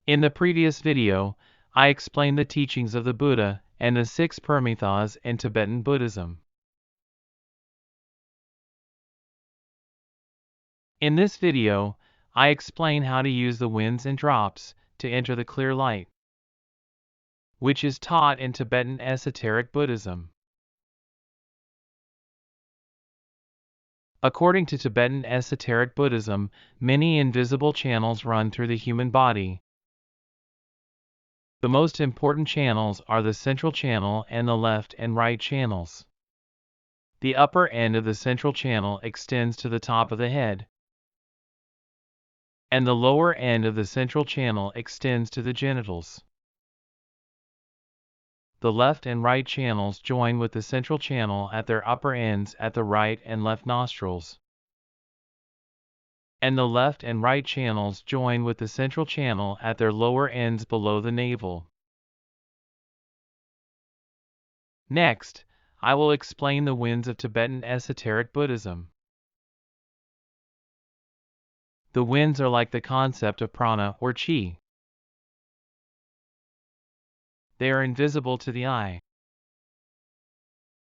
In the previous video, I explained the teachings of the Buddha and the 6 Paramitas in Tibetan Buddhism. In this video, I explain how to use the winds and drops to enter the clear light, which is taught in Tibetan Esoteric Buddhism. According to Tibetan Esoteric Buddhism, many invisible channels run through the human body. The most important channels are the central channel and the left and right channels. The upper end of the central channel extends to the top of the head, and the lower end of the central channel extends to the genitals. The left and right channels join with the central channel at their upper ends at the right and left nostrils, and the left and right channels join with the central channel at their lower ends below the navel. Next, I will explain the winds of Tibetan Esoteric Buddhism. The winds are like the concept of prana or chi. They are invisible to the eye,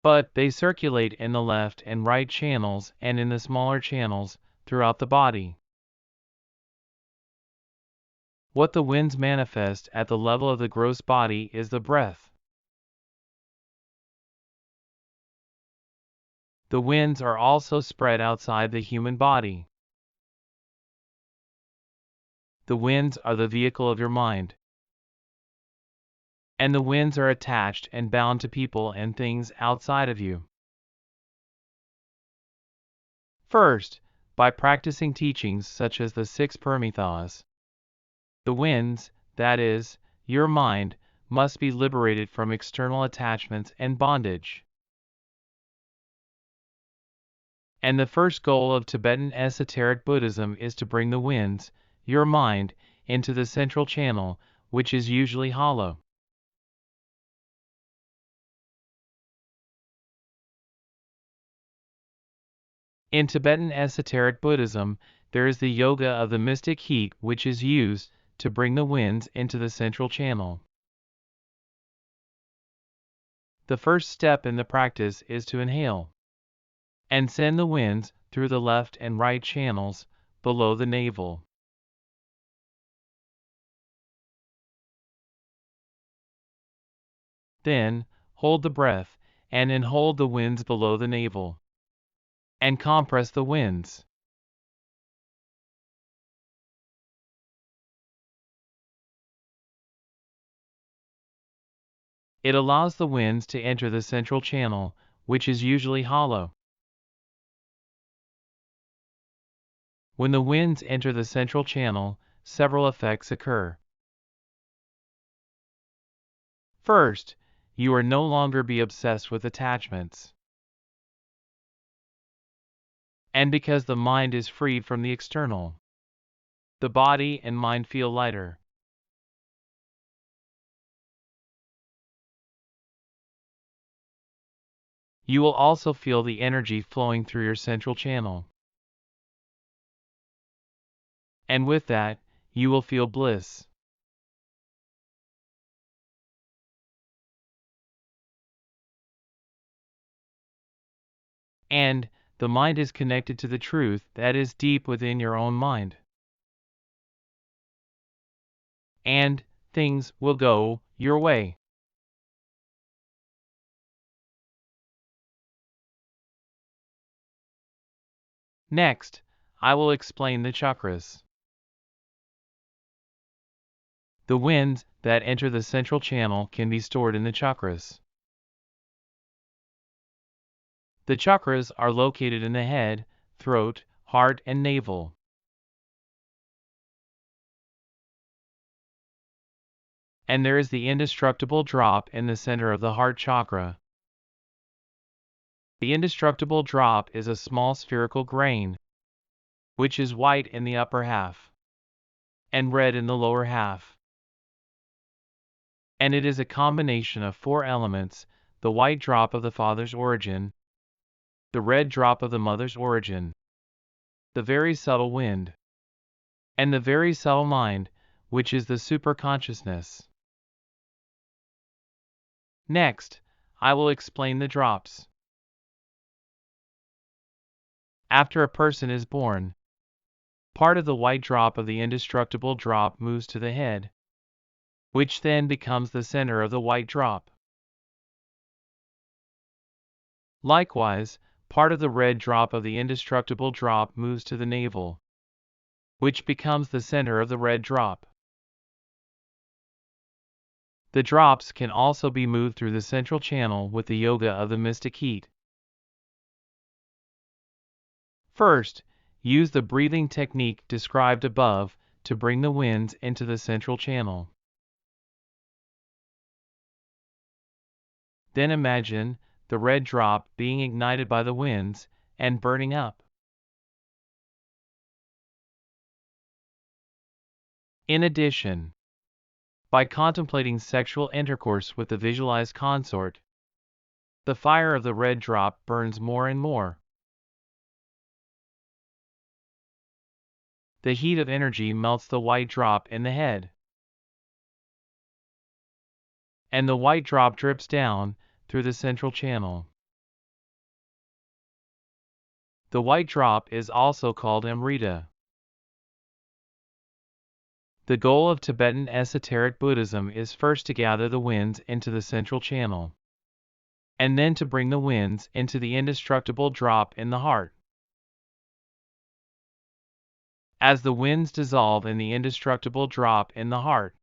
but they circulate in the left and right channels and in the smaller channels throughout the body. What the winds manifest at the level of the gross body is the breath. The winds are also spread outside the human body. The winds are the vehicle of your mind, and the winds are attached and bound to people and things outside of you. First, by practicing teachings such as the 6 Paramitas, the winds, that is, your mind, must be liberated from external attachments and bondage. And the first goal of Tibetan Esoteric Buddhism is to bring the winds, your mind, into the central channel, which is usually hollow. In Tibetan Esoteric Buddhism, there is the yoga of the mystic heat which is used to bring the winds into the central channel. The first step in the practice is to inhale and send the winds through the left and right channels below the navel. Then, hold the breath and hold the winds below the navel, and compress the winds. It allows the winds to enter the central channel, which is usually hollow. When the winds enter the central channel, several effects occur. First, you are no longer be obsessed with attachments. And because the mind is freed from the external, the body and mind feel lighter. You will also feel the energy flowing through your central channel. And with that, you will feel bliss. And the mind is connected to the truth that is deep within your own mind. And things will go your way. Next, I will explain the chakras. The winds that enter the central channel can be stored in the chakras. The chakras are located in the head, throat, heart, and navel. And there is the indestructible drop in the center of the heart chakra. The indestructible drop is a small spherical grain, which is white in the upper half and red in the lower half. And it is a combination of 4 elements: the white drop of the father's origin, the red drop of the mother's origin, the very subtle wind, and the very subtle mind, which is the superconsciousness. Next, I will explain the drops. After a person is born, part of the white drop of the indestructible drop moves to the head, which then becomes the center of the white drop. Likewise, part of the red drop of the indestructible drop moves to the navel, which becomes the center of the red drop. The drops can also be moved through the central channel with the yoga of the mystic heat. First, use the breathing technique described above to bring the winds into the central channel. Then imagine the red drop being ignited by the winds and burning up. In addition, by contemplating sexual intercourse with the visualized consort, the fire of the red drop burns more and more. The heat of energy melts the white drop in the head, and the white drop drips down through the central channel. The white drop is also called Amrita. The goal of Tibetan Esoteric Buddhism is first to gather the winds into the central channel, and then to bring the winds into the indestructible drop in the heart. As the winds dissolve in the indestructible drop in the heart,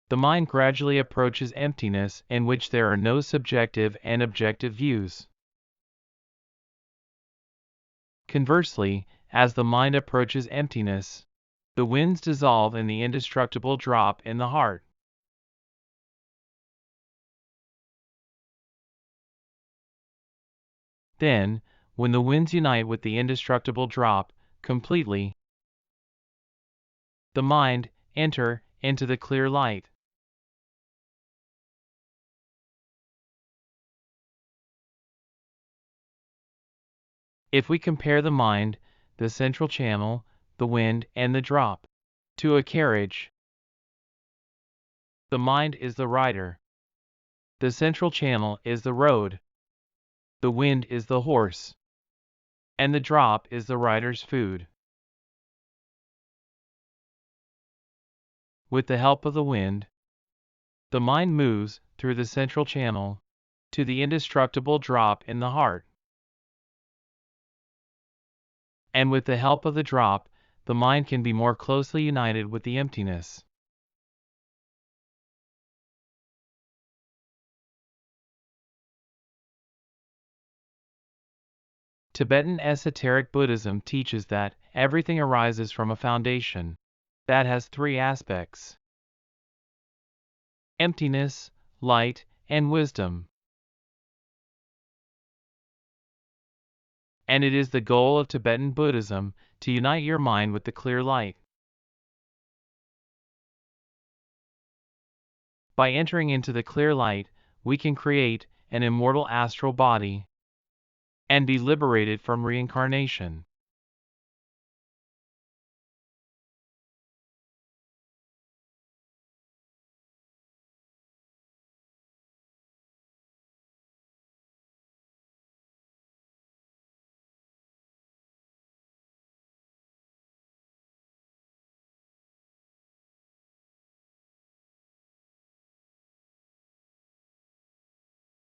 the mind gradually approaches emptiness in which there are no subjective and objective views. Conversely, as the mind approaches emptiness, the winds dissolve in the indestructible drop in the heart. Then, when the winds unite with the indestructible drop completely, the mind enter into the clear light. If we compare the mind, the central channel, the wind, and the drop to a carriage, the mind is the rider, the central channel is the road, the wind is the horse, and the drop is the rider's food. With the help of the wind, the mind moves through the central channel to the indestructible drop in the heart. And with the help of the drop, the mind can be more closely united with the emptiness. Tibetan Esoteric Buddhism teaches that everything arises from a foundation that has three aspects: emptiness, light, and wisdom. And it is the goal of Tibetan Buddhism to unite your mind with the clear light. By entering into the clear light, we can create an immortal astral body and be liberated from reincarnation.